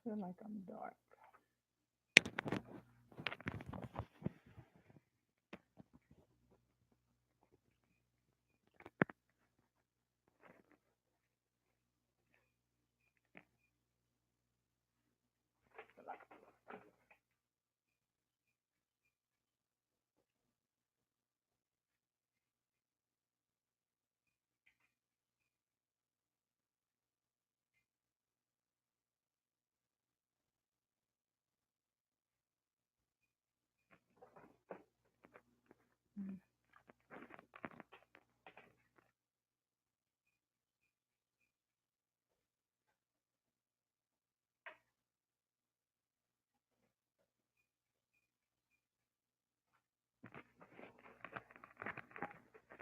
feel like I'm dark.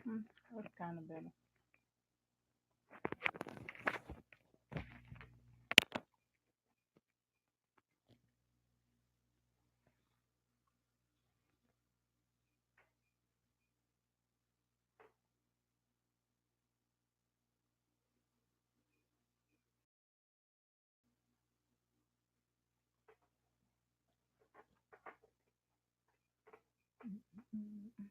Mm, that's kind of better. Mm,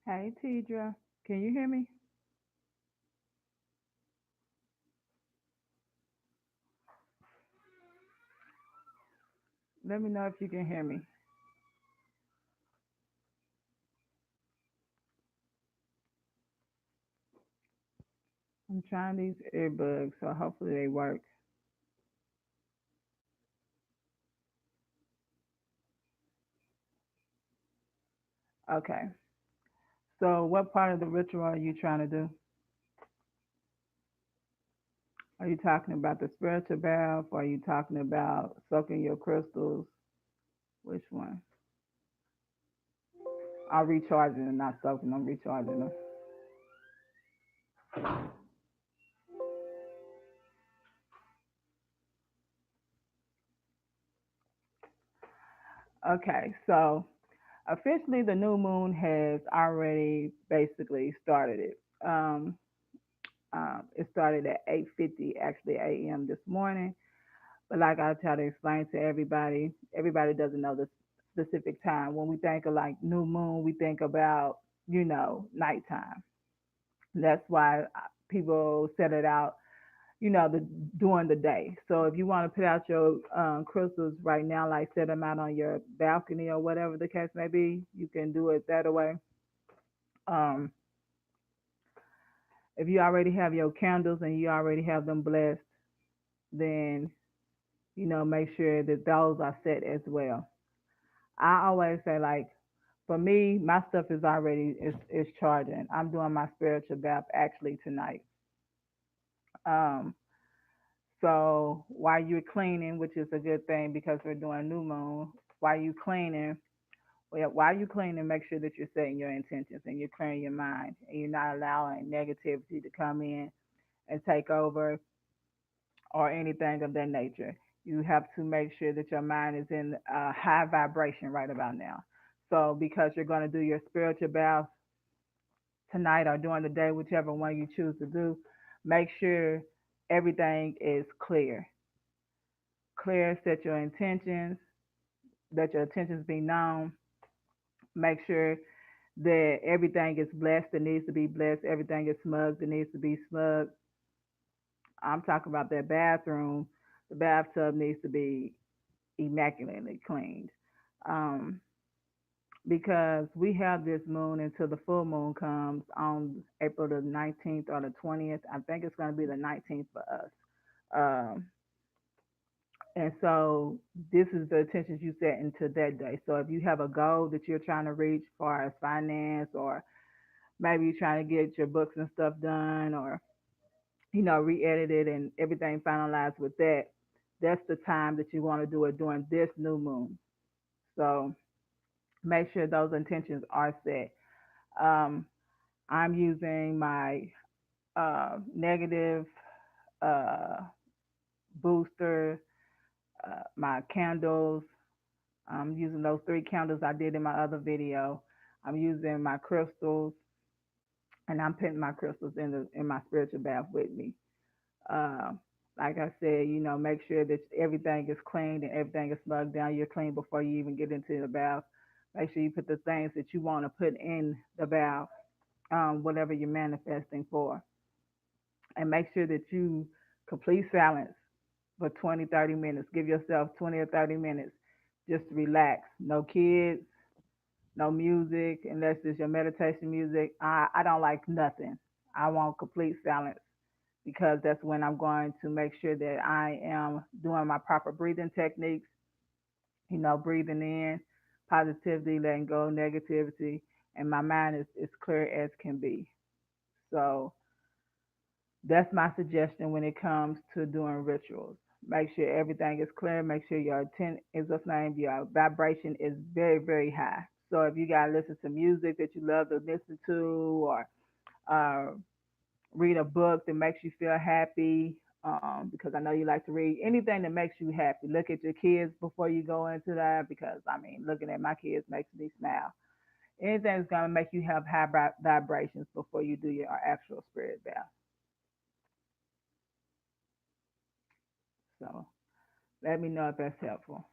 Hey, Tidra, can you hear me? Let me know if you can hear me. I'm trying these earbuds, so hopefully they work. Okay. So, what part of the ritual are you trying to do? Are you talking about the spiritual bath? Or are you talking about soaking your crystals? Which one? I'm recharging them, not soaking. I'm recharging them. Okay, so officially the new moon has already basically started it. It started at 8:50 actually a.m. this morning. But like I try to explain to everybody, everybody doesn't know the specific time. When we think of like new moon, we think about nighttime. That's why people set it out, during the day. So if you want to put out your crystals right now, like set them out on your balcony or whatever the case may be, you can do it that way. Um, if you already have your candles and you already have them blessed, then make sure that those are set as well. I always say like for me, my stuff is charging. I'm doing my spiritual bath actually tonight. Um, so while you're cleaning, which is a good thing because we're doing new moon, while you cleaning, well, while you cleaning, make sure that you're setting your intentions and you're clearing your mind and you're not allowing negativity to come in and take over or anything of that nature. You have to make sure that your mind is in a high vibration right about now. So because you're going to do your spiritual bath tonight or during the day, whichever one you choose to do, make sure everything is clear. Clear, set your intentions, let your intentions be known. Make sure that everything is blessed that needs to be blessed, everything is smug that needs to be smug. I'm talking about that bathroom. The bathtub needs to be immaculately cleaned. Um, because we have this moon until the full moon comes on April the 19th or the 20th. I think it's going to be the 19th for us. Um, And so this is the intentions you set into that day. So if you have a goal that you're trying to reach as far as finance, or maybe you're trying to get your books and stuff done, or re-edited and everything finalized with that, that's the time that you want to do it during this new moon. So make sure those intentions are set. Um, I'm using my negative uh, booster, my candles. I'm using those three candles I did in my other video. I'm using my crystals, and I'm putting my crystals in my spiritual bath with me. Uh, like I said, make sure that everything is cleaned and everything is smoked down. You're clean before you even get into the bath. Make sure you put the things that you want to put in the bath, whatever you're manifesting for, and make sure that you complete silence for 20, 30 minutes. Give yourself 20 or 30 minutes just to relax. No kids, no music, unless it's your meditation music. I don't like nothing. I want complete silence, because that's when I'm going to make sure that I am doing my proper breathing techniques, breathing in positivity, letting go negativity, and my mind is clear as can be. So that's my suggestion when it comes to doing rituals. Make sure everything is clear. Make sure your intent is the same. Your vibration is very, very high. So if you gotta listen to music that you love to listen to, or uh, read a book that makes you feel happy, because I know you like to read, anything that makes you happy. Look at your kids before you go into that, because I mean, looking at my kids makes me smile. Anything that's gonna make you have high vibrations before you do your actual spirit bath. So let me know if that's helpful.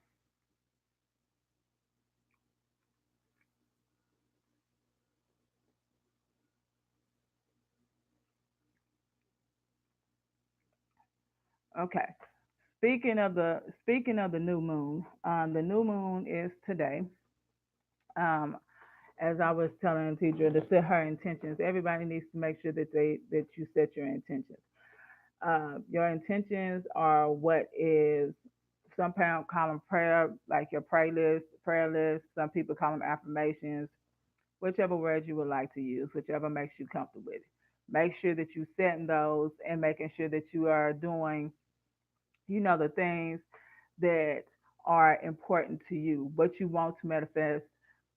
Okay. Speaking of the new moon, the new moon is today. Um, as I was telling the teacher to set her intentions, everybody needs to make sure that you set your intentions. Your intentions are what is, some people call them prayer, like your prayer list. Some people call them affirmations. Whichever words you would like to use, whichever makes you comfortable with it. Make sure that you setting those and making sure that you are doing, the things that are important to you, what you want to manifest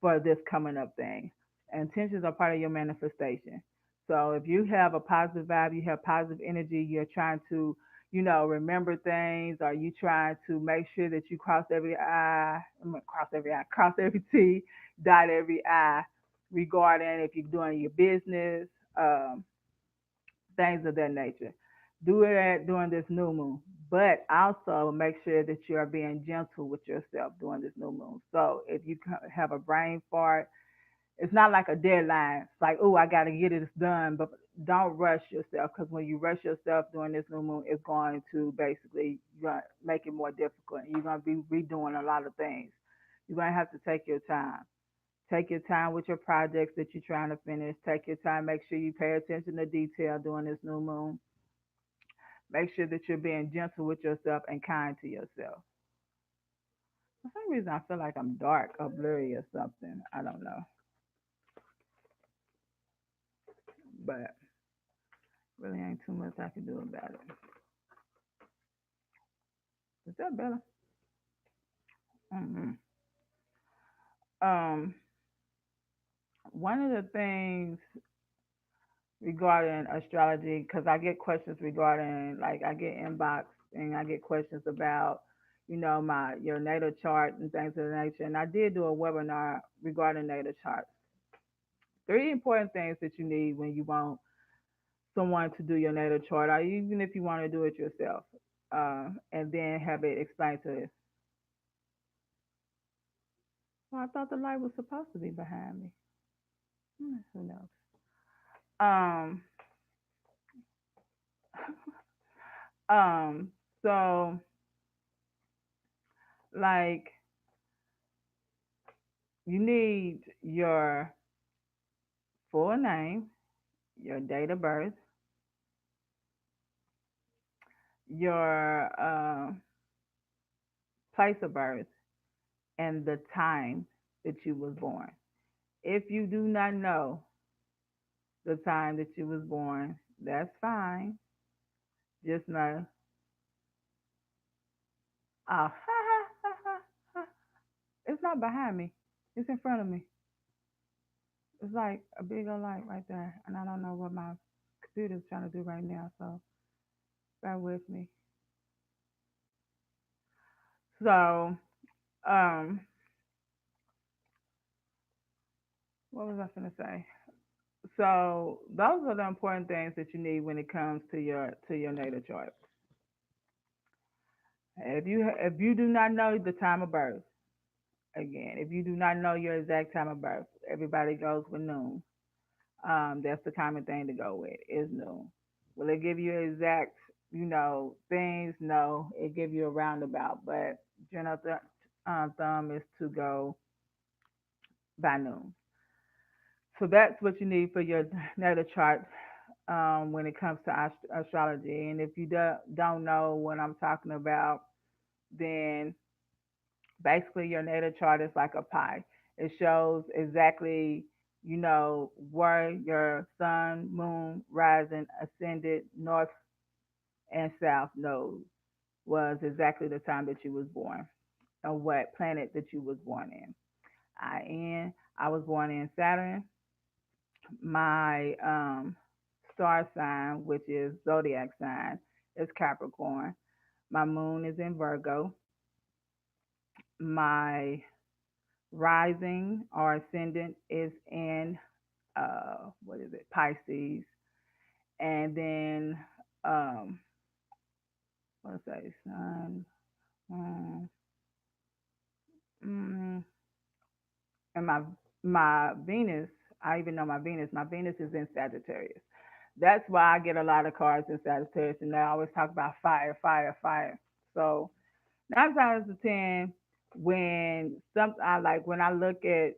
for this coming up thing. Intentions are part of your manifestation. So if you have a positive vibe, you have positive energy, you're trying to, remember things, or you trying to make sure that you cross every I, cross every T, dot every I, regarding if you're doing your business, um, things of that nature. Do it during this new moon, but also make sure that you are being gentle with yourself during this new moon. So if you have a brain fart, it's not like a deadline. It's like, oh, I got to get it done, but don't rush yourself, because when you rush yourself during this new moon, it's going to basically, you're gonna make it more difficult. You're going to be redoing a lot of things. You're going to have to take your time. Take your time with your projects that you're trying to finish. Take your time. Make sure you pay attention to detail during this new moon. Make sure that you're being gentle with yourself and kind to yourself. For some reason, I feel like I'm dark or blurry or something. I don't know. But really ain't too much I can do about it. Is that better? Mm-hmm. Um, one of the things regarding astrology, because I get questions regarding, like, I get inbox and I get questions about, my your natal chart and things of that nature. And I did do a webinar regarding natal charts. Three important things that you need when you want someone to do your natal chart, or even if you want to do it yourself, and then have it explained to you. Well, I thought the light was supposed to be behind me. Who knows? Um, um, so like you need your full name, your date of birth, your place of birth, and the time that you was born. If you do not know the time that you was born, that's fine. Just know, oh, it's not behind me. It's in front of me. It's like a big old light right there, and I don't know what my computer's trying to do right now. So bear with me. So, um, what was I gonna say? So those are the important things that you need when it comes to your natal chart. If you do not know the time of birth, again, if you do not know your exact time of birth, everybody goes with noon. That's the common thing to go with is noon. Will it give you exact, things? No, it give you a roundabout, but general thumb is to go by noon. So that's what you need for your natal chart when it comes to astrology. And if you don't know what I'm talking about, then basically your natal chart is like a pie. It shows exactly, where your sun, moon, rising, ascended, north and south node was exactly the time that you was born or what planet that you was born in. I was born in Saturn. My star sign, which is zodiac sign, is Capricorn. My moon is in Virgo. My rising or ascendant is in what is it, Pisces, and then um, what's that, Sun, um, mm, and my Venus. I even know my Venus. My Venus is in Sagittarius. That's why I get a lot of cards in Sagittarius, and they always talk about fire, fire, fire. So 9 times out of 10, when I look at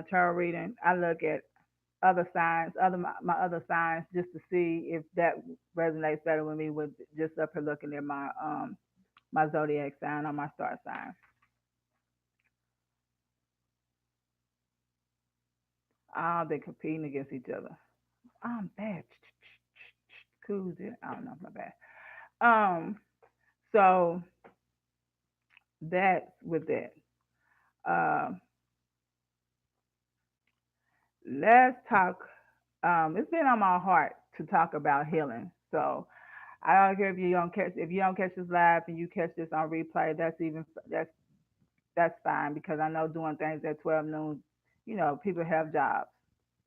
tarot reading, I look at other signs, my other signs, just to see if that resonates better with me with just up here looking at my zodiac sign or my star sign. They're competing against each other. I'm bad. Cool. I don't know. My bad. Um. So that's with that. Uh, let's talk. It's been on my heart to talk about healing. So I don't care if you don't catch this live and you catch this on replay. That's fine because I know doing things at 12 noon. People have jobs.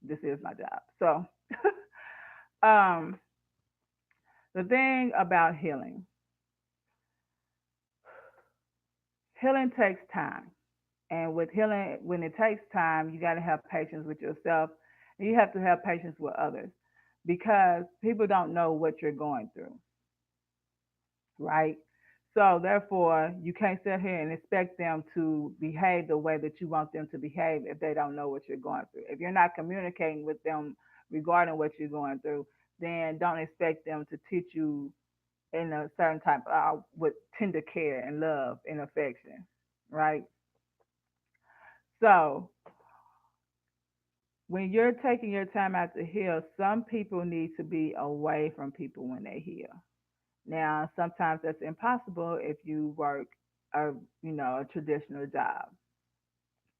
This is my job. So um, the thing about healing, healing takes time. And with healing, when it takes time, you got to have patience with yourself and you have to have patience with others because people don't know what you're going through, right? So therefore, you can't sit here and expect them to behave the way that you want them to behave if they don't know what you're going through. If you're not communicating with them regarding what you're going through, then don't expect them to teach you in a certain type with tender care and love and affection, right? So when you're taking your time out to heal, some people need to be away from people when they heal. Now, sometimes that's impossible if you work a a traditional job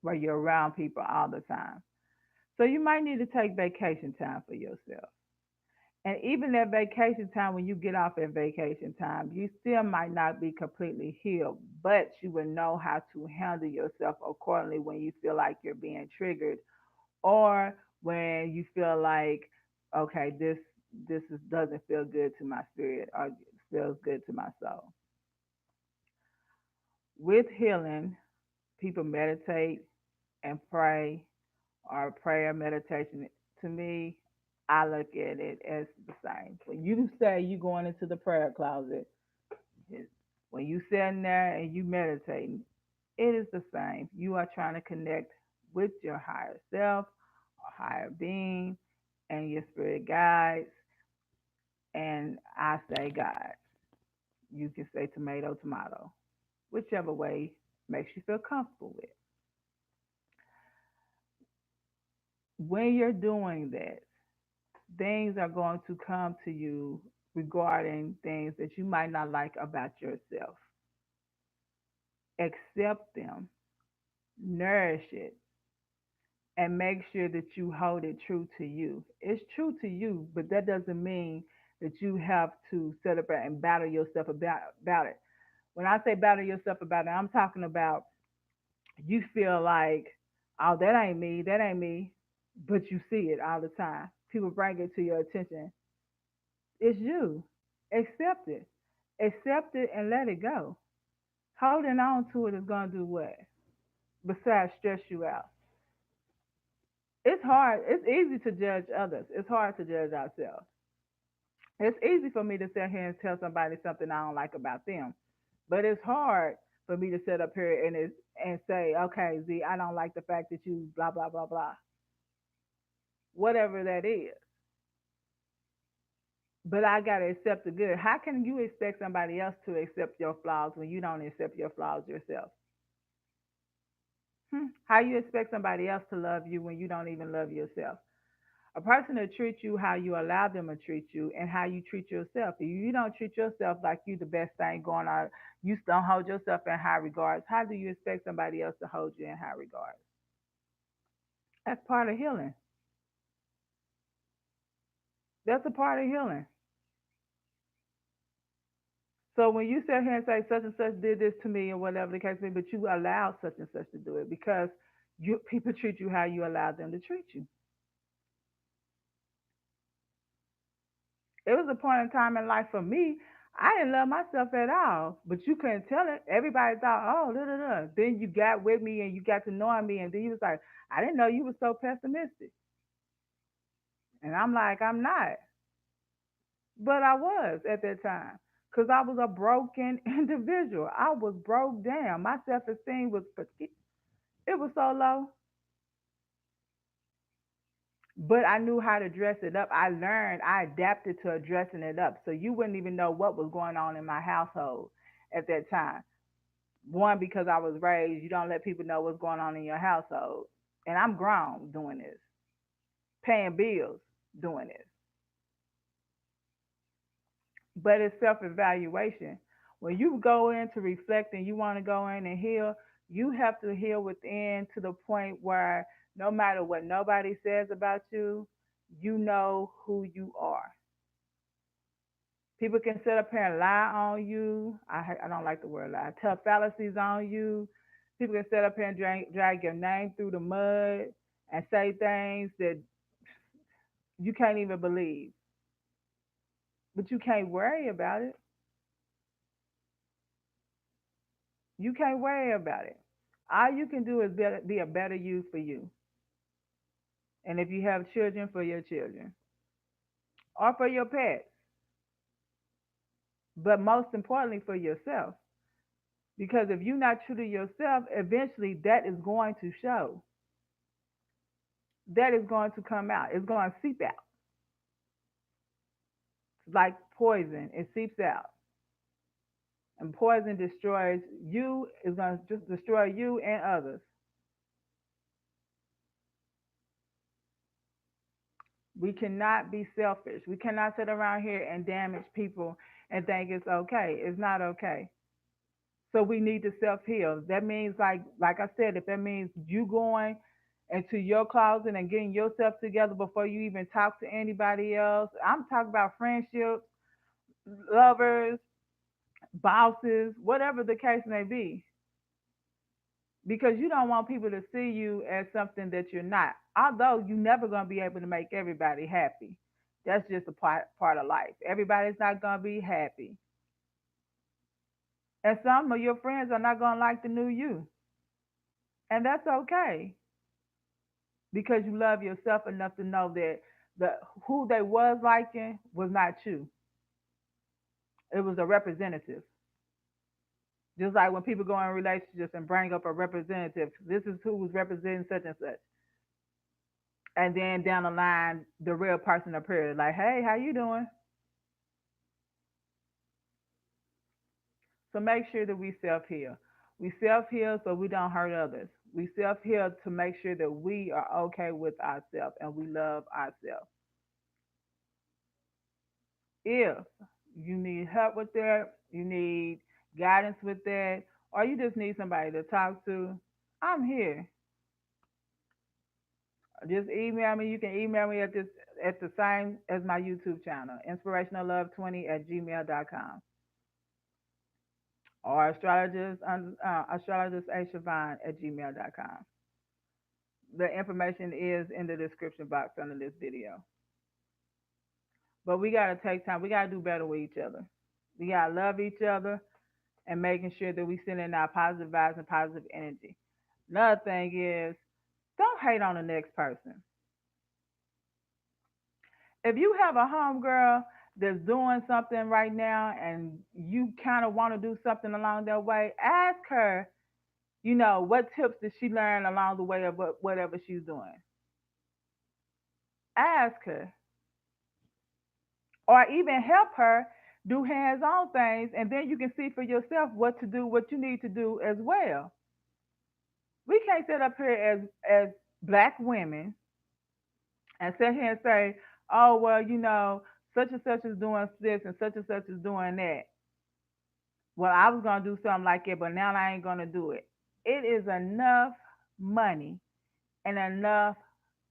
where you're around people all the time. So you might need to take vacation time for yourself. And even that vacation time, when you get off at vacation time, you still might not be completely healed, but you will know how to handle yourself accordingly when you feel like you're being triggered or when you feel like, okay, doesn't feel good to my spirit or feels good to my soul. With healing, people meditate and pray or prayer meditation. To me, I look at it as the same. When you say you going into the prayer closet, when you sitting there and you meditating, it is the same. You are trying to connect with your higher self, or higher being, and your spirit guides. And I say God. You can say tomato, tomato. whichever way makes you feel comfortable with. When you're doing that, things are going to come to you regarding things that you might not like about yourself. Accept them, nourish it, and make sure that you hold it true to you. It's true to you, but that doesn't mean that you have to sit up and battle yourself about it. When I say battle yourself about it, I'm talking about you feel like, oh, that ain't me, but you see it all the time. People bring it to your attention. It's you. Accept it. Accept it and let it go. Holding on to it is going to do what? Besides stress you out. It's hard. It's easy to judge others. It's hard to judge ourselves. It's easy for me to sit here and tell somebody something I don't like about them, but it's hard for me to sit up here and say, okay, Z, I don't like the fact that you blah blah blah blah, whatever that is. But I gotta accept the good. How can you expect somebody else to accept your flaws when you don't accept your flaws yourself? How you expect somebody else to love you when you don't even love yourself? A person will treat you how you allow them to treat you and how you treat yourself. If you don't treat yourself like you the best thing going on, you don't hold yourself in high regards, how do you expect somebody else to hold you in high regards? That's part of healing. That's a part of healing. So when you sit here and say such and such did this to me or whatever the case may be, but you allow such and such to do it because people treat you how you allow them to treat you. It was a point in time in life for me. I didn't love myself at all, but you couldn't tell it. Everybody thought, oh, da da da. Then you got with me and you got to know me, and then you was like, I didn't know you were so pessimistic. And I'm like, I'm not, but I was at that time because I was a broken individual. I was broke down. My self esteem was it was so low, but I knew how to dress it up. I learned, I adapted to dressing it up, so you wouldn't even know what was going on in my household at that time. One, because I was raised, you don't let people know what's going on in your household. And I'm grown doing this, paying bills doing this. But it's self evaluation. When you go in to reflect and you want to go in and heal, you have to heal within to the point where no matter what nobody says about you, you know who you are. People can sit up here and lie on you. I don't like the word lie. Tell fallacies on you. People can sit up here and drag your name through the mud and say things that you can't even believe. But you can't worry about it. You can't worry about it. All you can do is be a better you for you. And if you have children, for your children or for your pets. But most importantly, for yourself. Because if you're not true to yourself, eventually that is going to show. That is going to come out. It's going to seep out. It's like poison. It seeps out. And poison destroys you, is going to just destroy you and others. We cannot be selfish. We cannot sit around here and damage people and think it's okay. It's not okay. So we need to self heal. That means like I said, if that means you going into your closet and getting yourself together before you even talk to anybody else. I'm talking about friendships, lovers, bosses, whatever the case may be. Because you don't want people to see you as something that you're not. Although you're never going to be able to make everybody happy. That's just a part of life. Everybody's not going to be happy. And some of your friends are not going to like the new you. And that's okay because you love yourself enough to know that the who they was liking was not you. It was a representative. Just like when people go in relationships and bring up a representative, this is who was representing such and such. And then down the line, the real person appears like, hey, how you doing? So make sure that we self heal. We self heal so we don't hurt others. We self heal to make sure that we are okay with ourselves and we love ourselves. If you need help with that, you need guidance with that, or you just need somebody to talk to, I'm here. Just email me. You can email me at the same as my YouTube channel, inspirationallove20 at gmail.com, or astrologist ASHAVON at gmail.com. The information is in the description box under this video. But we gotta take time. We gotta do better with each other. We gotta love each other and making sure that we send in our positive vibes and positive energy. Another thing is, don't hate on the next person. If you have a homegirl that's doing something right now and you kind of want to do something along that way, ask her, what tips did she learn along the way of whatever she's doing? Ask her. Or even help her do hands on things, and then you can see for yourself what to do, what you need to do as well. We can't sit up here as black women and sit here and say, oh, well, such and such is doing this and such is doing that. Well, I was going to do something like it, but now I ain't going to do it. It is enough money and enough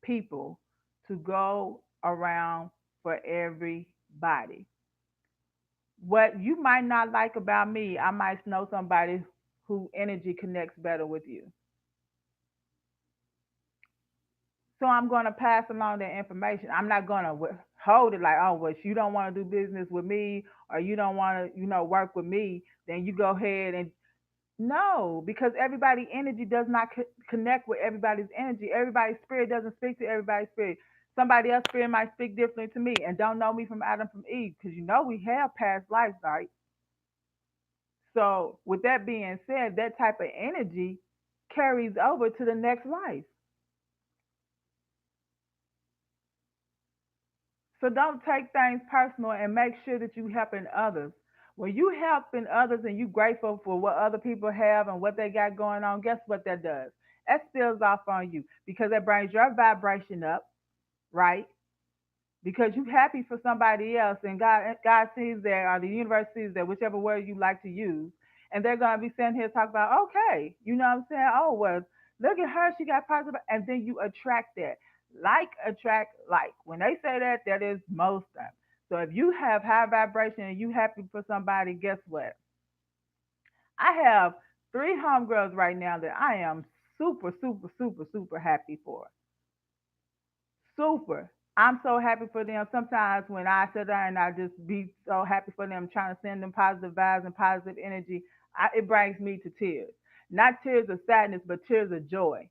people to go around for everybody. What you might not like about me, I might know somebody who energy connects better with you. So I'm going to pass along that information. I'm not going to hold it like, oh, well, if you don't want to do business with me or you don't want to, work with me, then you go ahead and no, because everybody's energy does not connect with everybody's energy. Everybody's spirit doesn't speak to everybody's spirit. Somebody else's spirit might speak differently to me and don't know me from Adam from Eve because we have past lives, right? So, with that being said, that type of energy carries over to the next life. So, don't take things personal and make sure that you're helping others. When you helping others and you grateful for what other people have and what they got going on, guess what that does? That spills off on you because it brings your vibration up, right? Because you're happy for somebody else and God sees that or the universe sees that, whichever word you like to use, and they're gonna be sitting here talking about, okay, you know what I'm saying? Oh well, look at her, she got positive, and then you attract that. Like attract like. When they say that, that is most times. So if you have high vibration and you happy for somebody, guess what? I have three homegirls right now that I am super, super, super, super happy for. Super. I'm so happy for them. Sometimes when I sit there and I just be so happy for them, trying to send them positive vibes and positive energy, it brings me to tears. Not tears of sadness, but tears of joy.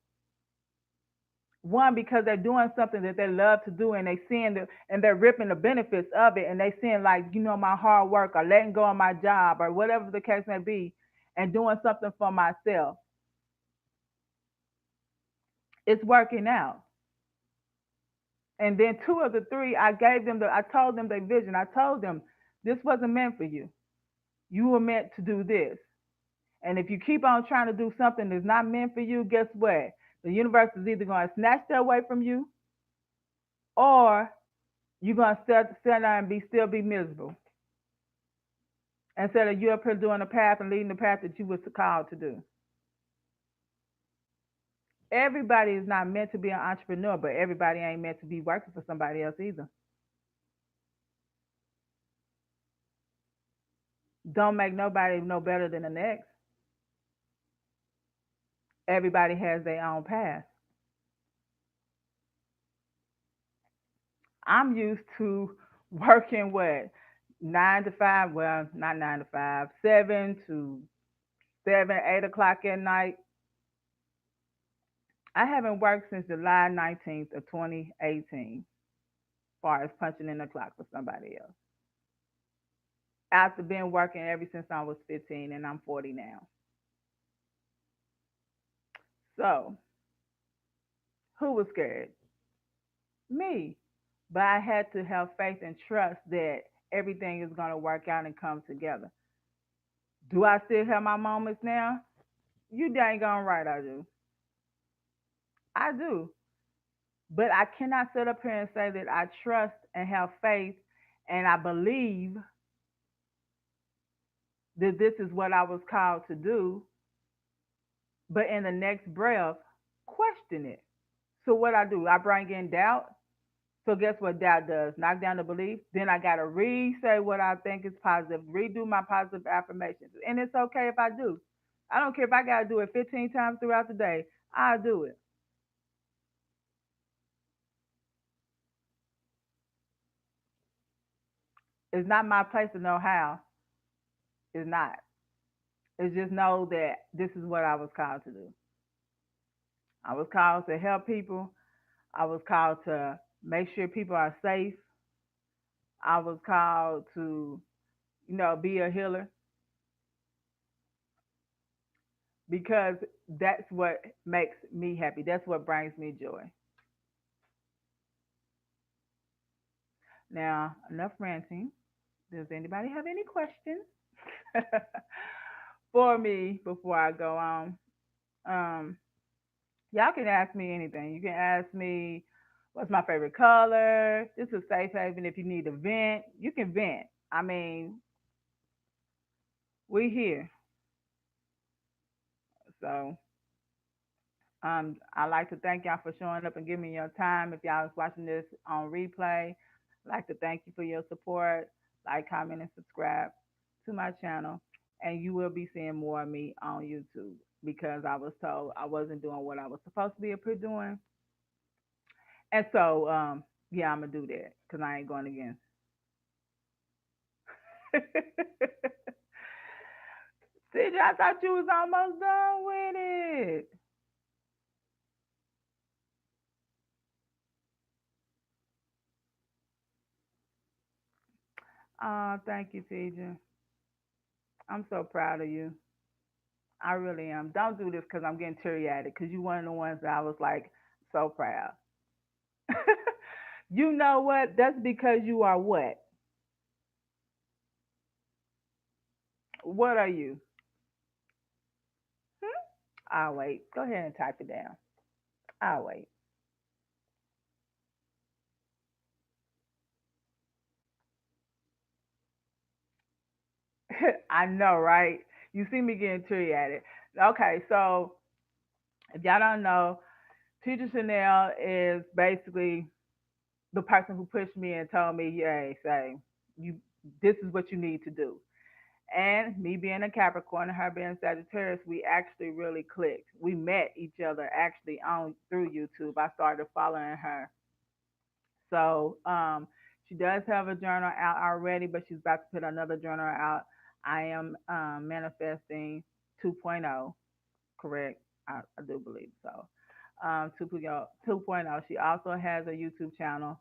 One, because they're doing something that they love to do and they seeing and they're ripping the benefits of it and they seeing like, my hard work or letting go of my job or whatever the case may be and doing something for myself. It's working out. And then two of the three, I told them their vision. I told them this wasn't meant for you. You were meant to do this. And if you keep on trying to do something that's not meant for you, guess what? The universe is either going to snatch that away from you or you're going to sit there and still be miserable instead of you up here doing the path and leading the path that you was called to do. Everybody is not meant to be an entrepreneur, but everybody ain't meant to be working for somebody else either. Don't make nobody no better than the next. Everybody has their own path. I'm used to working what 9 to 5. Well, not 9 to 5, 7 to 7, 8 o'clock at night. I haven't worked since July 19th of 2018, as far as punching in the clock for somebody else. After been working ever since I was 15, and I'm 40 now. So, who was scared? Me. But I had to have faith and trust that everything is going to work out and come together. Do I still have my moments now? You dang on right I do. I do. But I cannot sit up here and say that I trust and have faith and I believe that this is what I was called to do, but in the next breath, question it. So what I do, I bring in doubt. So guess what doubt does? Knock down the belief. Then I gotta re-say what I think is positive, redo my positive affirmations. And it's okay if I do. I don't care if I gotta do it 15 times throughout the day. I'll do it. It's not my place to know how. It's not. It's just know that this is what I was called to do. I was called to help people. I was called to make sure people are safe. I was called to, be a healer because that's what makes me happy. That's what brings me joy. Now, enough ranting. Does anybody have any questions for me before I go on? Um, y'all can ask me anything. You can ask me what's my favorite color. This is a safe haven. If you need to vent, you can vent. I mean, we here. So I like to thank y'all for showing up and giving me your time. If y'all is watching this on replay, I'd like to thank you for your support. Like, comment, and subscribe to my channel. And you will be seeing more of me on YouTube because I was told I wasn't doing what I was supposed to be up here doing. And so, yeah, I'm going to do that because I ain't going against. CJ, I thought you was almost done with it. Oh, thank you, TJ. I'm so proud of you. I really am. Don't do this because I'm getting teary at it because you one of the ones that I was like so proud. You know what? That's because you are what? What are you? Hmm? I'll wait. Go ahead and type it down. I'll wait. I know, right? You see me getting teary at it. Okay, so if y'all don't know, Teacher Chanel is basically the person who pushed me and told me, "Yay, say you, this is what you need to do." And me being a Capricorn and her being Sagittarius, we actually really clicked. We met each other actually on through YouTube. I started following her. So she does have a journal out already, but she's about to put another journal out. I am manifesting 2.0, correct? I do believe so. 2.0. She also has a YouTube channel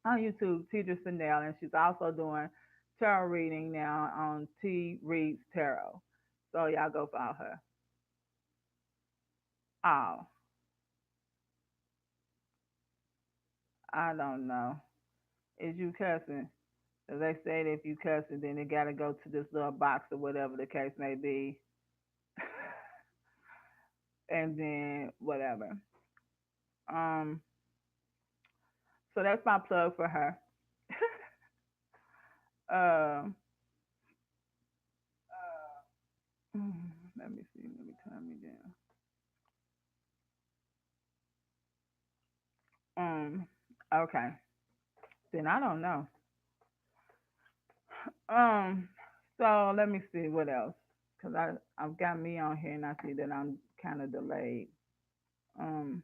on YouTube, Teacher Sandell, and she's also doing tarot reading now on T Reads Tarot. So y'all go follow her. Oh, I don't know. Is you cussing? As they say that if you cussing, then it got to go to this little box or whatever the case may be, and then whatever. Um, so that's my plug for her. uh, let me see. Let me turn me down. Okay. Then I don't know. Um, so let me see what else, cause I've got me on here and I see that I'm kind of delayed. Um,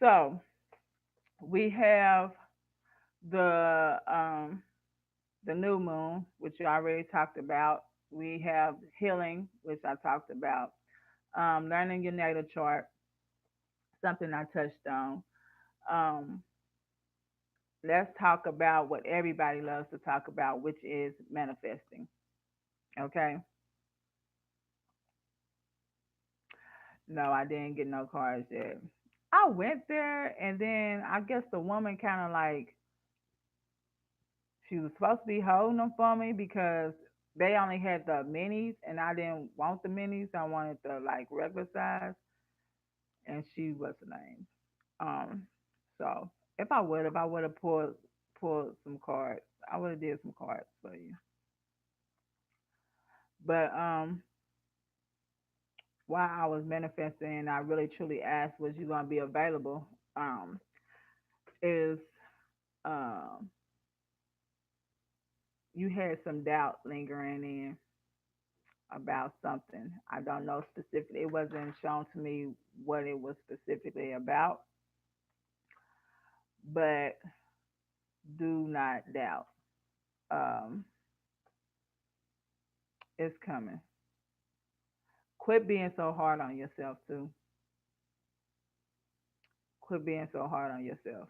so we have the the new moon, which you already talked about. We have healing, which I talked about. Learning your natal chart, something I touched on. Um, let's talk about what everybody loves to talk about, which is manifesting. Okay. No, I didn't get no cards yet. I went there and then I guess the woman kind of like She was supposed to be holding them for me because they only had the minis and I didn't want the minis. I wanted the like regular size, and she was the name. Um, so if I would have pulled some cards, I would have did some cards for you. But while I was manifesting, I really truly asked, was you gonna be available? Um, is um you had some doubt lingering in about something. I don't know specifically. It wasn't shown to me what it was specifically about, but do not doubt. Um, it's coming. Quit being so hard on yourself too. Quit being so hard on yourself.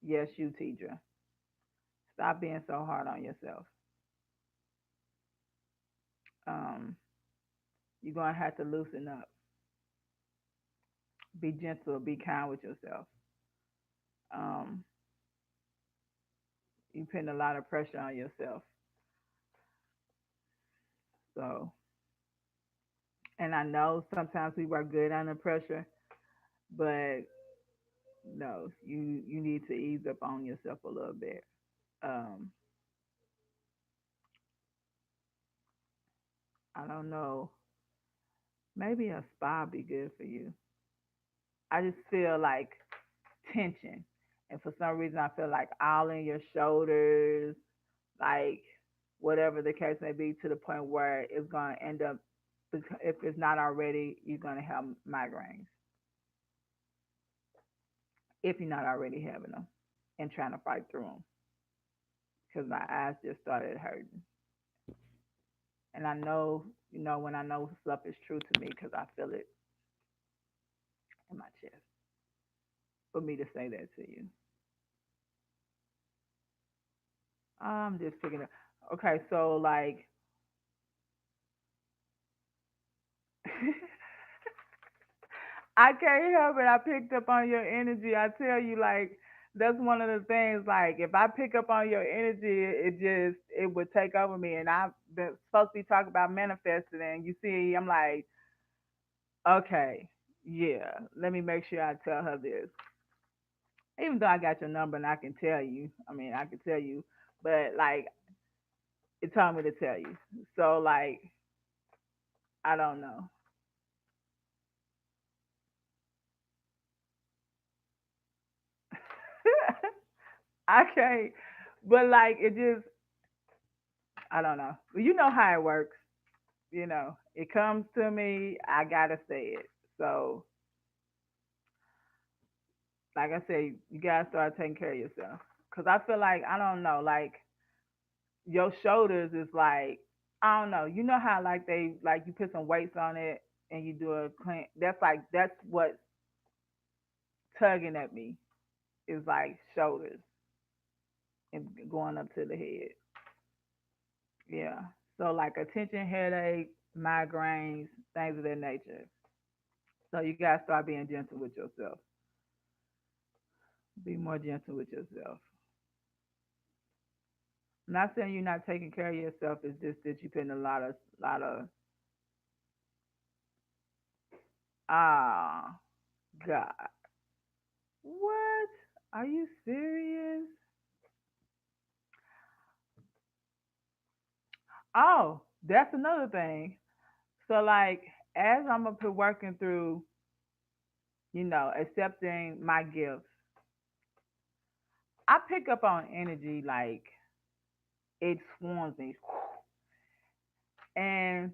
Yes, you, Tidra. Stop being so hard on yourself. Um, you're gonna have to loosen up. Be gentle. Be kind with yourself. Um, you're putting a lot of pressure on yourself. So, and I know sometimes we work good under pressure, but no, you need to ease up on yourself a little bit. Um, I don't know. Maybe a spa be good for you. I just feel like tension, and for some reason, I feel like all in your shoulders, like whatever the case may be, to the point where it's gonna end up. If it's not already, you're gonna have migraines if you're not already having them and trying to fight through them. Because my eyes just started hurting, and I know, when I know stuff is true to me, because I feel it in my chest. For me to say that to you, I'm just picking up. Okay, so like, I can't help it. I picked up on your energy. I tell you, like, that's one of the things. Like, if I pick up on your energy, it would take over me. And I've been supposed to be talking about manifesting, and you see, I'm like, okay, yeah, let me make sure I tell her this. Even though I got your number and I can tell you, I mean, I can tell you, but like, it told me to tell you. So like, I don't know. I can't, but like, it just, I don't know. Well, you know how it works. It comes to me, I gotta say it. So, like I said, you gotta start taking care of yourself. Cause I feel like, I don't know, like your shoulders is like, I don't know. You know how like you put some weights on it and you do a clean. That's what tugging at me is like shoulders and going up to the head. Yeah. So like attention headache, migraines, things of that nature. So you gotta start being gentle with yourself. Be more gentle with yourself. I'm not saying you're not taking care of yourself. It's just that you're putting a lot of ah God. What? Are you serious? Oh, that's another thing. So like as I'm up here working through, accepting my gifts, I pick up on energy like it swarms me. And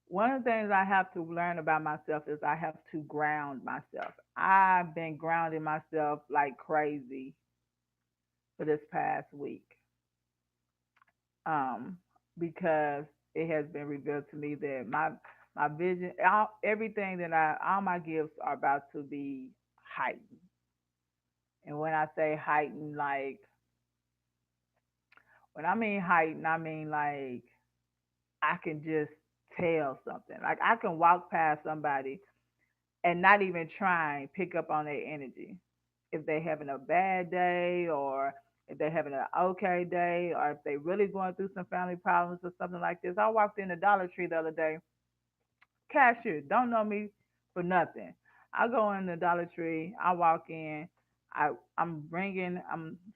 one of the things I have to learn about myself is I have to ground myself. I've been grounding myself like crazy for this past week. Um, because it has been revealed to me that my vision, everything all my gifts are about to be heightened. And when I say heightened, like when I mean heightened, I mean like I can just tell something. Like I can walk past somebody and not even try and pick up on their energy. If they're having a bad day or if they're having an okay day or if they really going through some family problems or something like this. I walked in the Dollar Tree the other day, cashier, don't know me for nothing. I go in the Dollar Tree, I walk in, I'm ringing,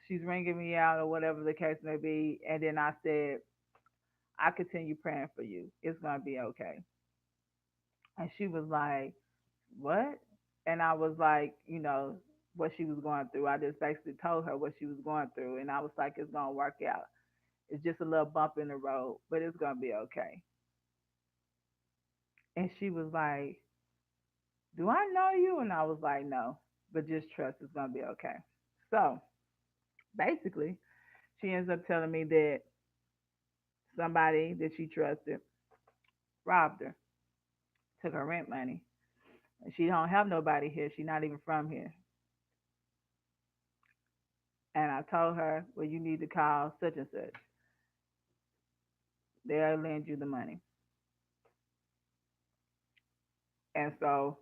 she's ringing me out or whatever the case may be, and then I said, I continue praying for you. It's gonna be okay. And she was like, what? And I was like, what she was going through. I just basically told her what she was going through, and I was like, it's gonna work out. It's just a little bump in the road, but it's gonna be okay. And she was like, do I know you? And I was like, no, but just trust it's gonna be okay. So basically, she ends up telling me that somebody that she trusted robbed her, took her rent money, and she don't have nobody here. She's not even from here. And I told her, well, you need to call such and such. They'll lend you the money. And so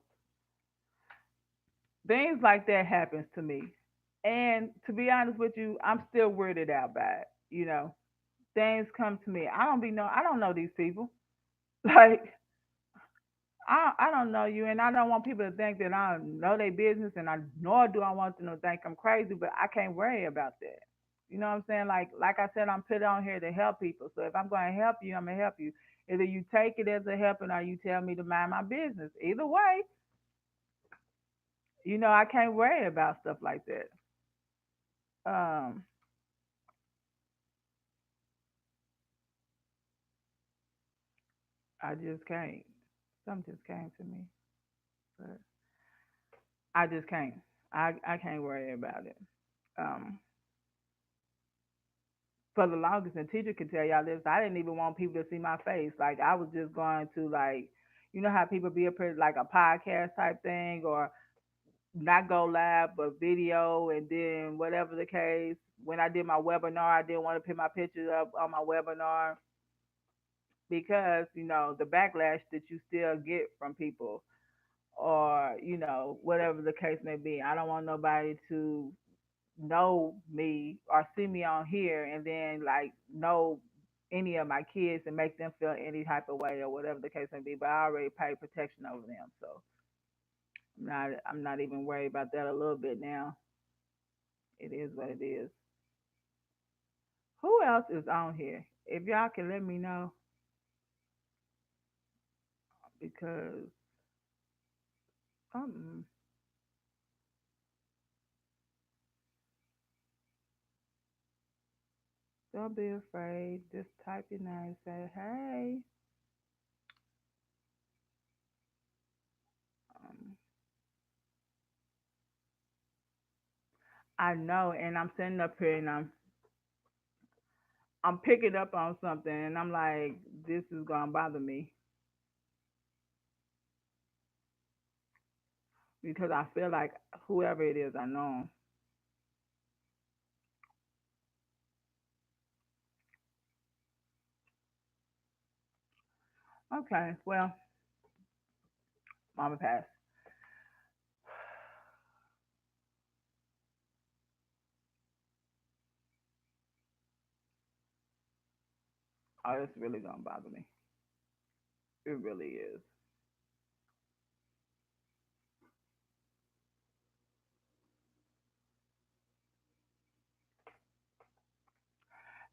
things like that happens to me. And to be honest with you, I'm still weirded out by it. Things come to me. I don't know these people. Like I don't know you, and I don't want people to think that I know their business, and I nor do I want them to think I'm crazy. But I can't worry about that. You know what I'm saying? Like I said, I'm put on here to help people. So if I'm going to help you, I'm gonna help you. Either you take it as a helping, or you tell me to mind my business. Either way, I can't worry about stuff like that. Um, I just can't. Something just came to me, but I just can't. I can't worry about it. Um, for the longest, and teacher can tell y'all this, I didn't even want people to see my face. Like I was just going to like, how people be up here like a podcast type thing, or not go live but video, and then whatever the case. When I did my webinar, I didn't want to put my pictures up on my webinar because the backlash that you still get from people, or whatever the case may be. I don't want nobody to know me or see me on here and then like know any of my kids and make them feel any type of way or whatever the case may be. But I already paid protection over them, so I'm not even worried about that a little bit now. It is what it is. Who else is on here? If y'all can let me know, because um, don't be afraid. Just type your name. Say hey. Um, I know, and I'm sitting up here and I'm picking up on something, and I'm like, this is gonna bother me because I feel like whoever it is, I know 'em. Okay, well, Mama pass. Oh, it's really gonna bother me. It really is.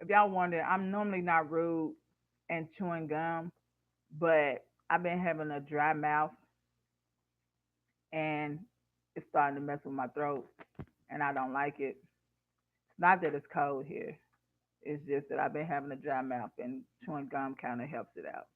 If y'all wonder, I'm normally not rude and chewing gum, but I've been having a dry mouth and it's starting to mess with my throat, and I don't like it. It's not that it's cold here. It's just that I've been having a dry mouth, and chewing gum kind of helps it out.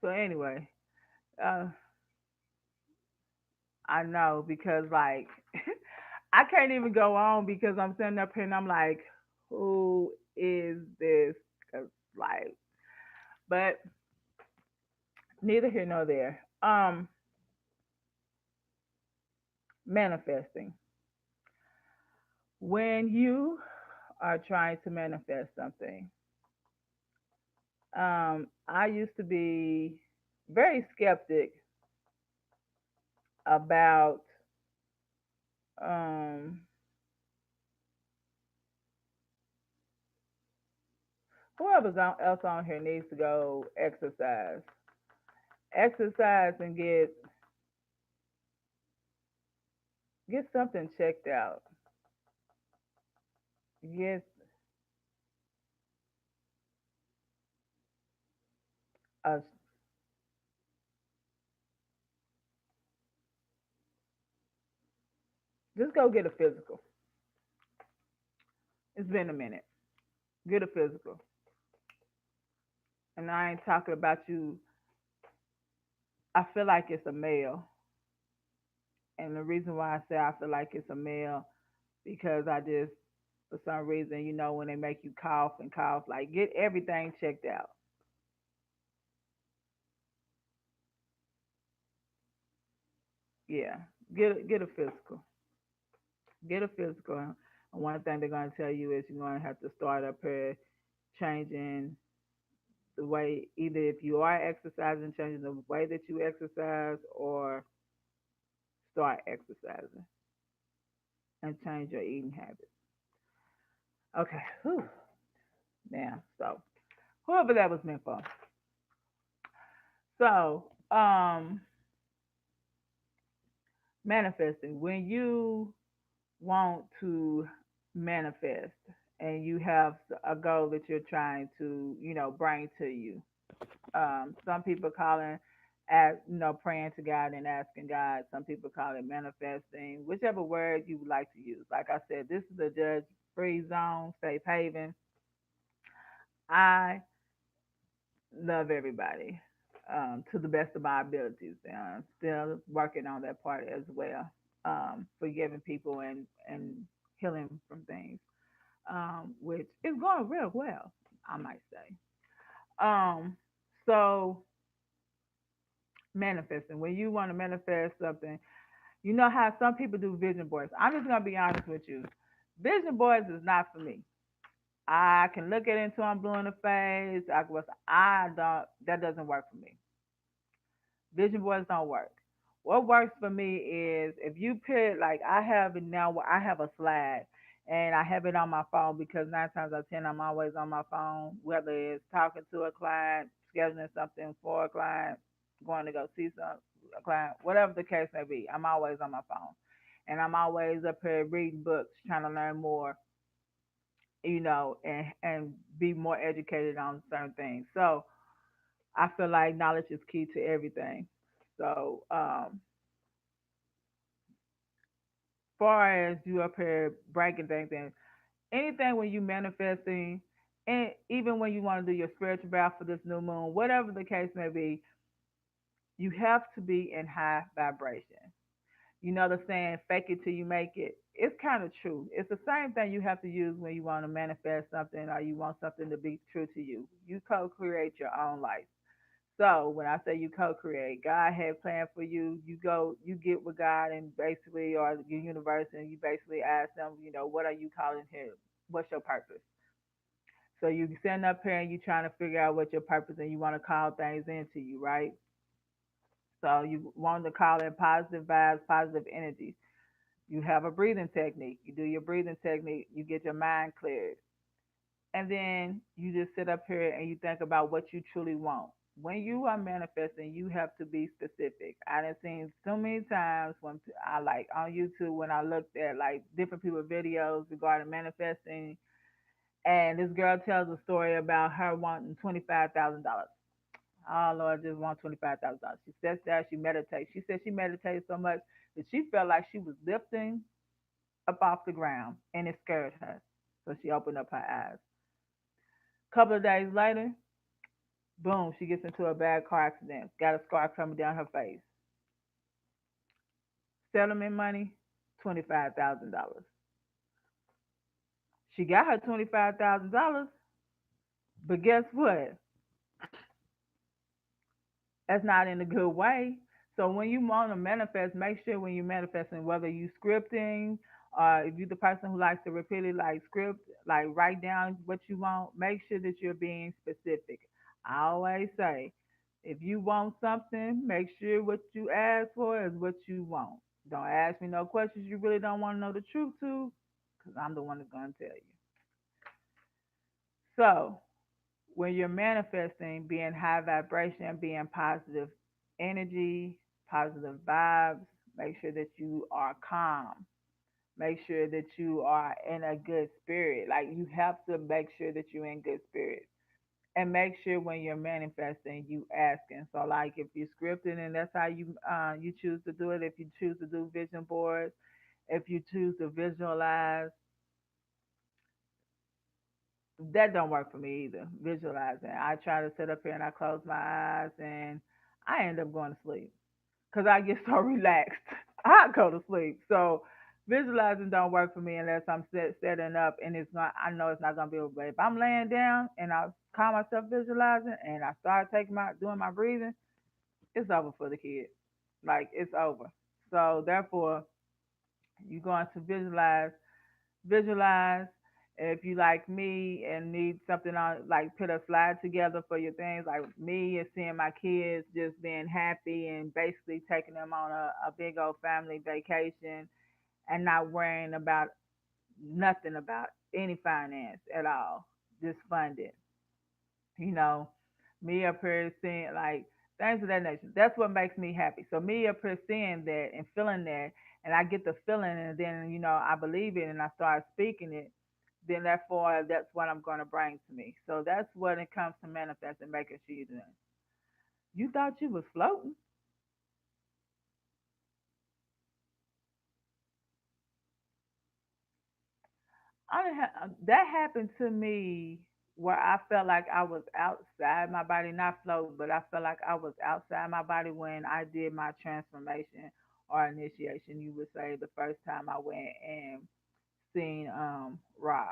So anyway, uh, I know because like I can't even go on because I'm sitting up here and I'm like, who is this? 'Cause, like, but neither here nor there. Manifesting. When you are trying to manifest something, I used to be very skeptic about um, else on here needs to go exercise and get something checked out. Get a just go get a physical. It's been a minute. Get a physical. And I ain't talking about you. I feel like it's a male. And the reason why I say I feel like it's a male because I just for some reason, when they make you cough and cough, like get everything checked out. Yeah. Get a physical. Get a physical. And one thing they're gonna tell you is you're gonna have to start up here changing the way either if you are exercising, changing the way that you exercise or start exercising and change your eating habits. Okay. Whew. Now, so whoever that was meant for. So, manifesting. When you want to manifest and you have a goal that you're trying to, bring to you. Some people call it, praying to God and asking God. Some people call it manifesting, whichever word you would like to use. Like I said, this is a judge-free zone, safe haven. I love everybody to the best of my abilities. And I'm still working on that part as well, forgiving people and healing from things, which is going real well, I might say. Um, so manifesting, when you want to manifest something, you know how some people do vision boards. I'm just gonna be honest with you. Vision boards is not for me. I can look at it until I'm blue in the face. I don't. That doesn't work for me. Vision boards don't work. What works for me is if you put like I have it now where I have a slide and I have it on my phone because 9 times out of 10 I'm always on my phone, whether it's talking to a client, scheduling something for a client, going to go see a client, whatever the case may be, I'm always on my phone. And I'm always up here reading books, trying to learn more, and be more educated on certain things. So I feel like knowledge is key to everything. So, far as you up here breaking things in, anything when you manifesting, and even when you want to do your spiritual bath for this new moon, whatever the case may be, you have to be in high vibration. You know the saying, fake it till you make it. It's kind of true. It's the same thing you have to use when you want to manifest something or you want something to be true to you. You co create your own life. So when I say you co-create, God had planned for you. You go, you get with God and basically, or the universe, and you basically ask them, what are you calling here? What's your purpose? So you sitting up here and you trying to figure out what your purpose, and you want to call things into you, right? So you want to call in positive vibes, positive energies. You have a breathing technique. You do your breathing technique. You get your mind cleared. And then you just sit up here and you think about what you truly want. When you are manifesting, you have to be specific. I done seen so many times when I like on YouTube when I looked at like different people's videos regarding manifesting, and this girl tells a story about her wanting $25,000. Oh Lord, I just want $25,000. She sits there, she meditates. She said she meditated so much that she felt like she was lifting up off the ground, and it scared her. So she opened up her eyes. A couple of days later, boom, she gets into a bad car accident. Got a scar coming down her face. Settlement money, $25,000. She got her $25,000, but guess what? That's not in a good way. So when you want to manifest, make sure when you're manifesting, whether you scripting, if you're the person who likes to repeatedly like script, like write down what you want, make sure that you're being specific. I always say, if you want something, make sure what you ask for is what you want. Don't ask me no questions you really don't want to know the truth to, because I'm the one that's going to tell you. So, when you're manifesting, being high vibration, being positive energy, positive vibes, make sure that you are calm. Make sure that you are in a good spirit. Like you have to make sure that you're in good spirit. And make sure when you're manifesting, you asking. So like if you're scripting and that's how you choose to do it. If you choose to do vision boards, if you choose to visualize, that don't work for me either. Visualizing. I try to sit up here and I close my eyes and I end up going to sleep because I get so relaxed. I go to sleep. So visualizing don't work for me unless I'm setting up and it's not. I know it's not gonna be able. But if I'm laying down and I call myself visualizing and I start taking my doing my breathing, it's over for the kid. Like it's over. So therefore, you're going to visualize. If you like me and need something on, like put a slide together for your things, like me and seeing my kids just being happy and basically taking them on a big old family vacation and not worrying about nothing about any finance at all, just funded. You know, me up here seeing like things of that nature. That's what makes me happy. So me up here seeing that and feeling that, and I get the feeling, and then I believe it, and I start speaking it. Then therefore, that's what I'm going to bring to me. So that's what it comes to manifesting, making sure you're doing. You thought you was floating. That happened to me where I felt like I was outside my body, not floating, but I felt like I was outside my body when I did my transformation or initiation. You would say the first time I went and seen Ra,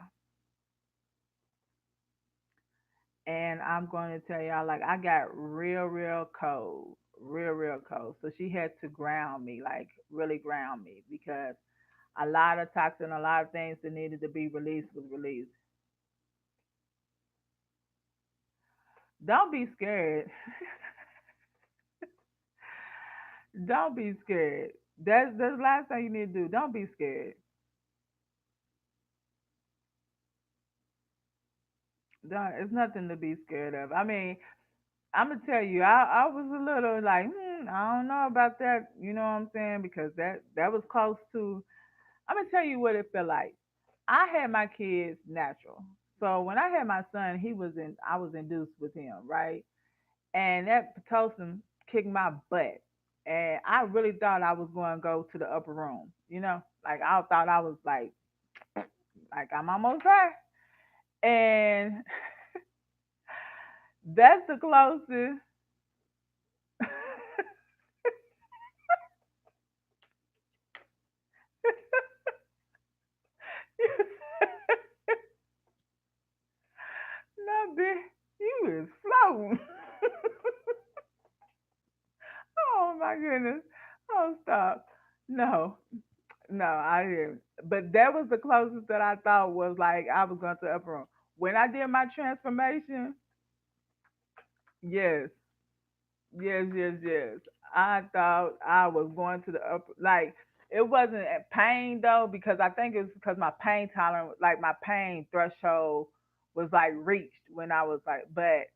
and I'm going to tell y'all like I got real cold, real cold. So she had to ground me, like really ground me, because a lot of toxin, a lot of things that needed to be released was released. Don't be scared. Don't be scared. That's the last thing you need to do. Don't be scared. Don't, it's nothing to be scared of. I mean, I'm gonna tell you, I was a little like, I don't know about that. You know what I'm saying? Because that was close to. I'm gonna tell you what it felt like. I had my kids natural. So when I had my son, I was induced with him, right? And that Pitocin kicked my butt. And I really thought I was going to go to the upper room, like I thought I was like I'm almost there. And that's the closest. No, bitch, you is floating. Oh my goodness. Oh, stop. No, no, I didn't. But that was the closest that I thought was like I was going to the upper room. When I did my transformation, yes, yes. I thought I was going to the upper, like, it wasn't a pain though, because I think it was because my pain tolerance, like my pain threshold was like reached when I was like, but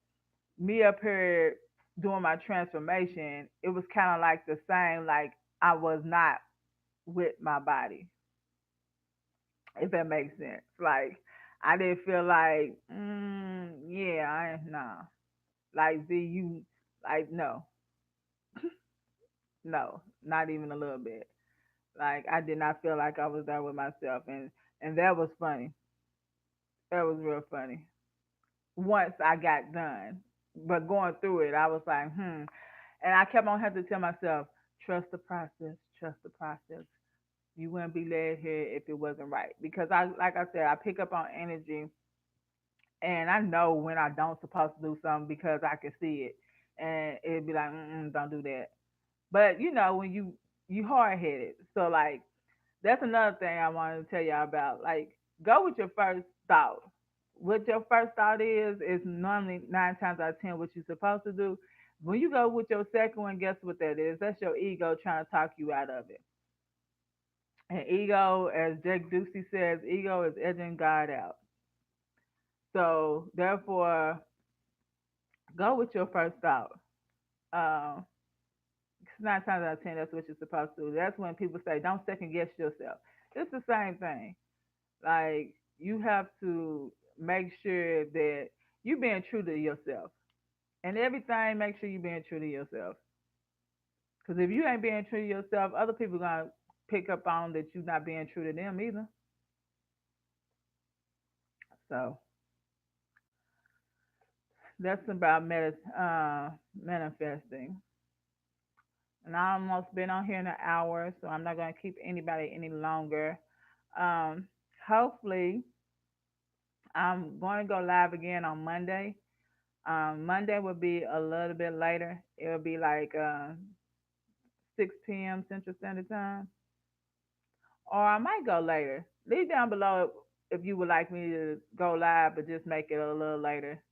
me up here doing my transformation, it was kind of like the same, like I was not with my body, if that makes sense. Like, I didn't feel like, yeah, nah. Like, like, no, not even a little bit. Like I did not feel like I was there with myself, and that was funny. That was real funny. Once I got done, but going through it, I was like, and I kept on having to tell myself, trust the process, trust the process. You wouldn't be led here if it wasn't right, because like I said, I pick up on energy, and I know when I don't supposed to do something because I can see it, and it'd be like, don't do that. But when you hard headed, so that's another thing I wanted to tell y'all about. Like, go with your first thought. what your first thought is normally 9 times out of 10 what you're supposed to do. When you go with your second one, guess what that is? That's your ego trying to talk you out of it. And ego, as Jake Ducey says, ego is edging God out. So therefore, go with your first thought. Um, 9 times out of 10, that's what you're supposed to do. That's when people say, don't second guess yourself. It's the same thing. Like, you have to make sure that you're being true to yourself. And everything, make sure you're being true to yourself. Because if you ain't being true to yourself, other people going to pick up on that you're not being true to them either. So that's about manifesting. And I almost been on here in an hour, so I'm not going to keep anybody any longer. Um, Hopefully, I'm going to go live again on Monday. Monday will be a little bit later. It'll be like 6 p.m. Central Standard Time, or I might go later. Leave down below if you would like me to go live, but just make it a little later.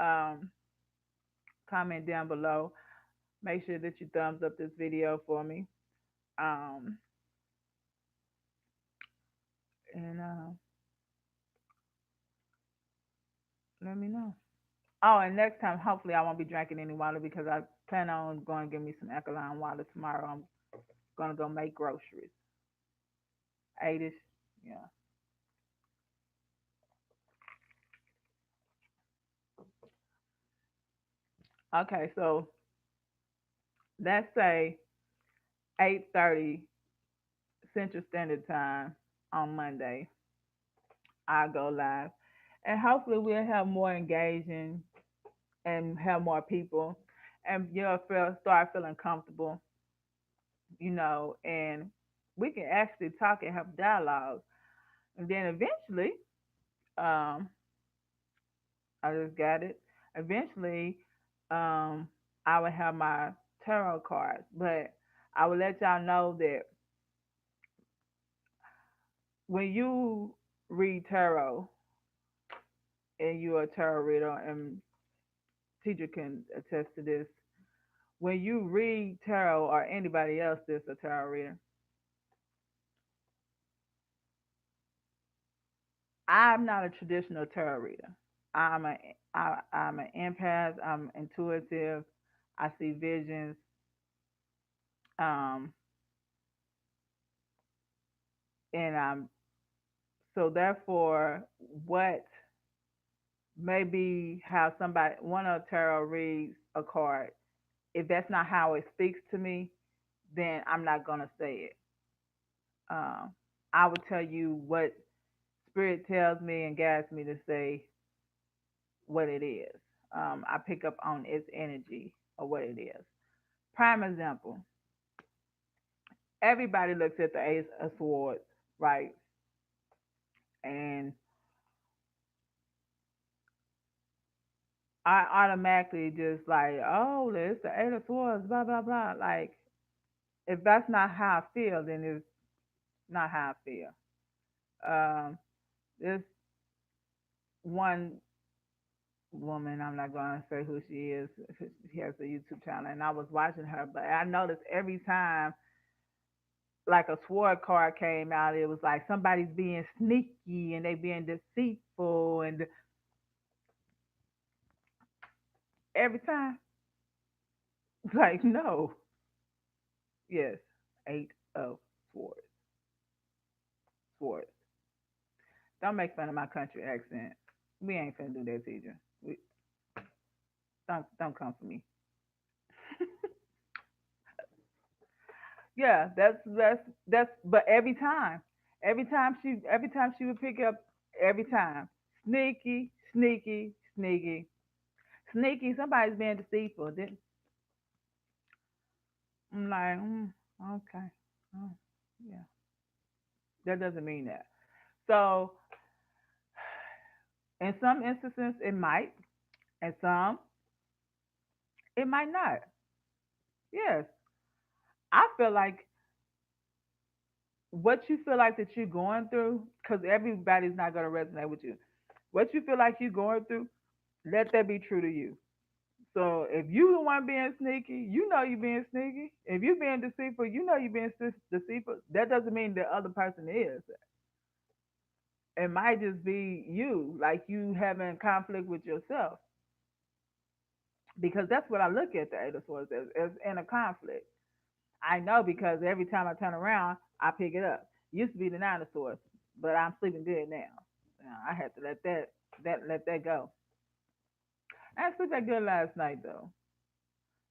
Um, Comment down below. Make sure that you thumbs up this video for me. Um, and let me know. Oh, and next time, hopefully, I won't be drinking any water because I plan on going to get me some alkaline water tomorrow. I'm going to go make groceries. 8ish. Yeah. Okay, so let's say 8:30 Central Standard Time on Monday. I'll go live. And hopefully we'll have more engaging and have more people and you'll start feeling comfortable, and we can actually talk and have dialogue. And then eventually, um, I just got it. Eventually, um, I will have my tarot cards, but I will let y'all know that when you read tarot and you're a tarot reader, and teacher can attest to this, when you read tarot or anybody else that's a tarot reader, I'm not a traditional tarot reader. I'm a I'm an empath. I'm intuitive. I see visions. Um, and so therefore, what maybe how somebody one of tarot reads a card. If that's not how it speaks to me, then I'm not gonna say it. Um, I would tell you what spirit tells me and guides me to say what it is. I pick up on its energy or what it is. Prime example: everybody looks at the Ace of Swords, right? And I automatically just like, oh, it's the Eight of Swords, blah blah blah. Like, if that's not how I feel, then it's not how I feel. This one woman, I'm not going to say who she is. She has a YouTube channel, and I was watching her, but I noticed every time like a sword card came out, it was like somebody's being sneaky and they being deceitful, and every time, like, no, yes, Eight of Swords, swords. Don't make fun of my country accent. We ain't finna do that, teacher. We don't come for me. Yeah, that's. But every time she would pick up, every time, sneaky, sneaky, sneaky, sneaky. Somebody's being deceitful. Then I'm like, okay, oh, yeah. That doesn't mean that. So in some instances it might, and some it might not. Yes, I feel like what you feel like that you're going through, because everybody's not going to resonate with you. What you feel like you're going through, let that be true to you. So if you the one being sneaky, you know you being sneaky. If you being deceitful, you know you being deceitful. That doesn't mean the other person is. It might just be you, like you having conflict with yourself. Because that's what I look at the Eight of Swords as in a conflict. I know because every time I turn around, I pick it up. Used to be the Nine of Swords, but I'm sleeping good now. I had to let that go. I didn't sleep that good last night though.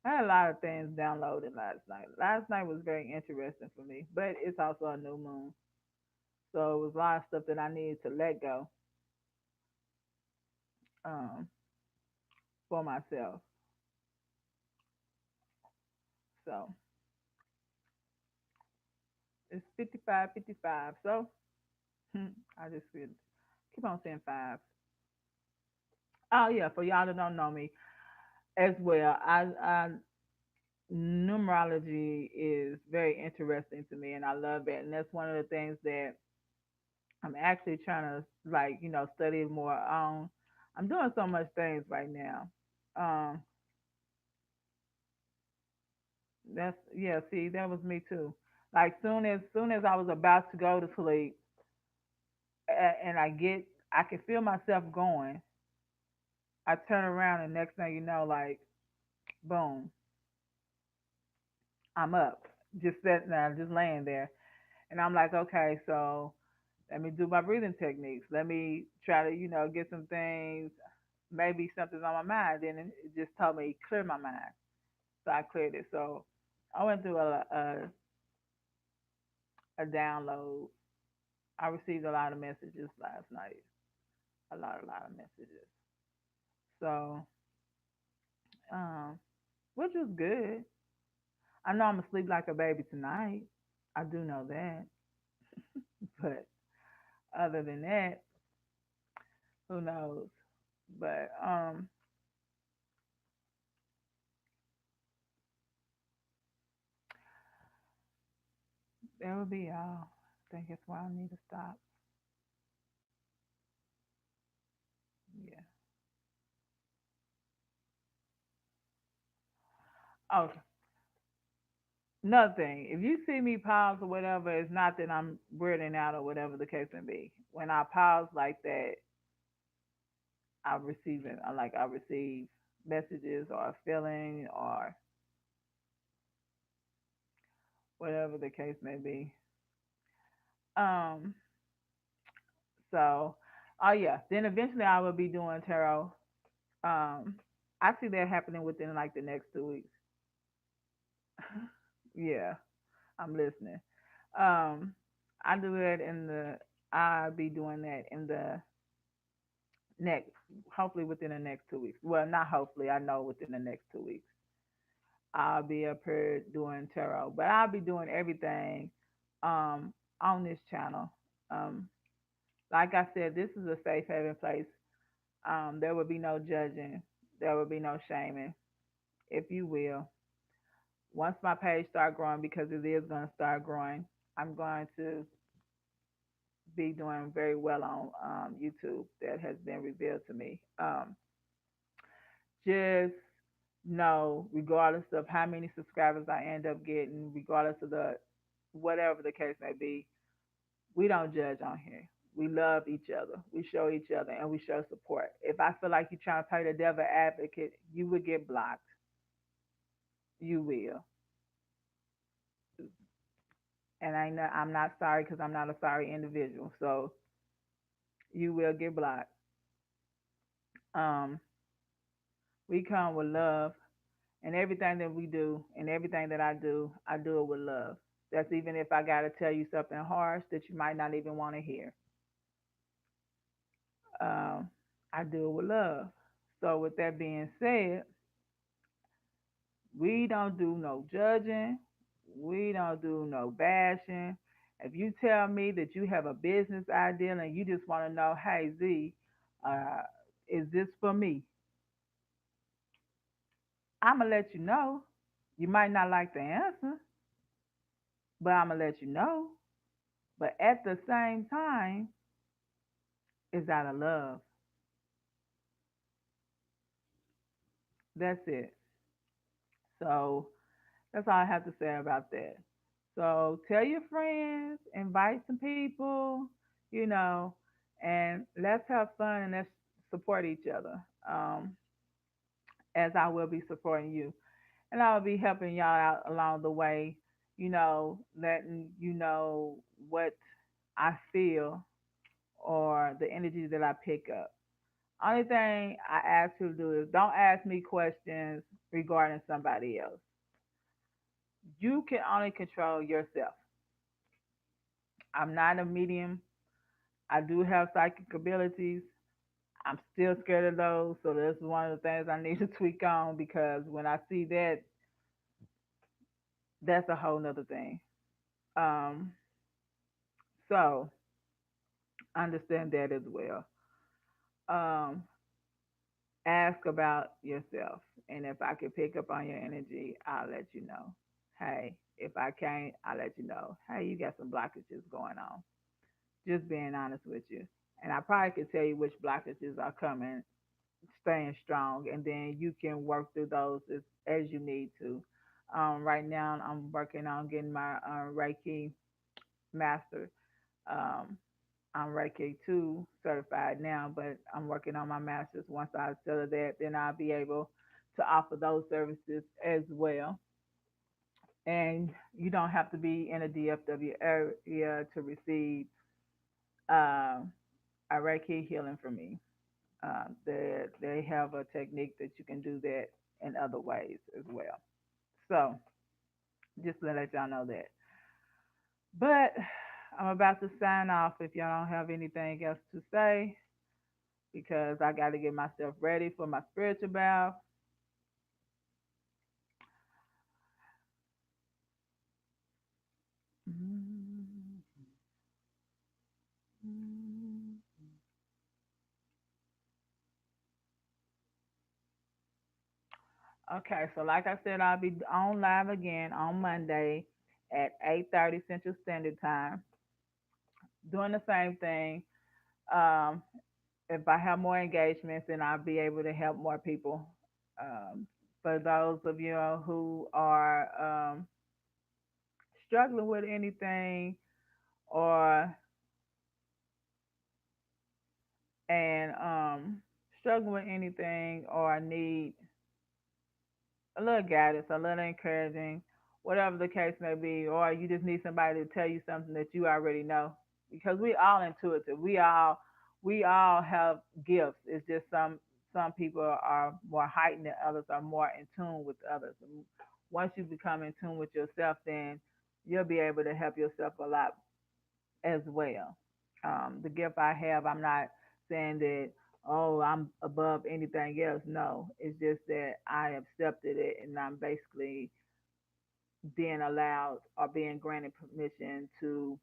I had a lot of things downloaded last night. Last night was very interesting for me, but it's also a new moon, so it was a lot of stuff that I needed to let go um, for myself. So it's 55, 55. So I just feel, keep on saying five. Oh yeah, for y'all that don't know me as well, I numerology is very interesting to me, and I love it. And that's one of the things that I'm actually trying to like, study more on. I'm doing so much things right now. Um, that's yeah. See, that was me too. Like soon as I was about to go to sleep, and I can feel myself going. I turn around, and next thing you know, like boom, I'm up, just sitting there, just laying there, and I'm like, okay, so let me do my breathing techniques. Let me try to, get some things. Maybe something's on my mind. Then it just told me clear my mind. So I cleared it. So I went through a download. I received a lot of messages last night. A lot of messages. So, um, which was good. I know I'm gonna sleep like a baby tonight. I do know that. But other than that, who knows? But that would be all. I think that's why I need to stop. Yeah. Oh, nothing. If you see me pause or whatever, it's not that I'm weirding out or whatever the case may be. When I pause like that, I receive it. I receive messages or a feeling or whatever the case may be. Um. So, oh yeah. Then eventually I will be doing tarot. Um. I see that happening within like the next 2 weeks. Yeah, I'm listening. Um. I do that in the. I'll be doing that in the next, hopefully within the next 2 weeks. Well, not hopefully, I know within the next 2 weeks. I'll be up here doing tarot, but I'll be doing everything on this channel. Um, like I said, this is a safe haven place. There will be no judging, there will be no shaming, if you will. Once my page start growing, because it is going to start growing, I'm going to be doing very well on YouTube. That has been revealed to me. Just know, regardless of how many subscribers I end up getting, regardless of the whatever the case may be, we don't judge on here. We love each other. We show each other and we show support. If I feel like you're trying to play the devil advocate, you will get blocked. You will. And I'm not sorry because I'm not a sorry individual. So you will get blocked. Um, we come with love, and everything that we do and everything that I do it with love. That's even if I got to tell you something harsh that you might not even want to hear. Um, I do it with love. So, with that being said, we don't do no judging. We don't do no bashing. If you tell me that you have a business idea and you just want to know, hey, Z, uh, is this for me? I'm going to let you know. You might not like the answer, but I'm going to let you know. But at the same time, it's out of love. That's it. So that's all I have to say about that. So tell your friends, invite some people, you know, and let's have fun and let's support each other. As I will be supporting you. And I'll be helping y'all out along the way, letting you know what I feel or the energy that I pick up. Only thing I ask you to do is don't ask me questions regarding somebody else. You can only control yourself. I'm not a medium. I do have psychic abilities. I'm still scared of those, so that's one of the things I need to tweak on because when I see that, that's a whole nother thing. Um, so understand that as well. Um, ask about yourself, and if I can pick up on your energy, I'll let you know. Hey, if I can't, I'll let you know. Hey, you got some blockages going on. Just being honest with you, and I probably could tell you which blockages are coming, staying strong, and then you can work through those as you need to. Right now, I'm working on getting my Reiki master. Um, I'm Reiki 2 certified now, but I'm working on my master's. Once I settle that, then I'll be able to offer those services as well. And you don't have to be in a DFW area to receive um, a Reiki healing from me. They have a technique that you can do that in other ways as well. So just to let y'all know that. But I'm about to sign off if y'all don't have anything else to say because I got to get myself ready for my spiritual bath. Okay, so like I said, I'll be on live again on Monday at 8:30 Central Standard Time, doing the same thing. Um, if I have more engagements, then I'll be able to help more people. Um, for those of you who are struggling with anything or and struggling with anything or need a little guidance, a little encouraging, whatever the case may be, or you just need somebody to tell you something that you already know. Because we all intuitive. We all have gifts. It's just some people are more heightened than others, are more in tune with others. And once you become in tune with yourself, then you'll be able to help yourself a lot as well. The gift I have, I'm not saying that, oh, I'm above anything else. No, it's just that I accepted it and I'm basically being allowed or being granted permission to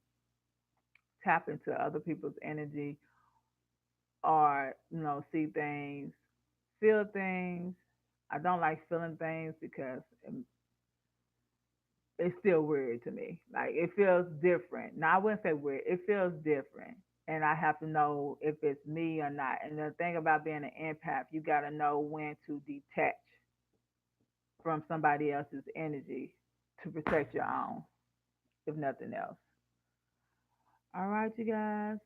tap into other people's energy or, see things, feel things. I don't like feeling things because it's still weird to me. Like it feels different. Now I wouldn't say weird. It feels different, and I have to know if it's me or not. And the thing about being an empath, you got to know when to detach from somebody else's energy to protect your own, if nothing else. All right, you guys.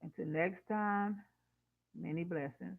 Until next time, many blessings.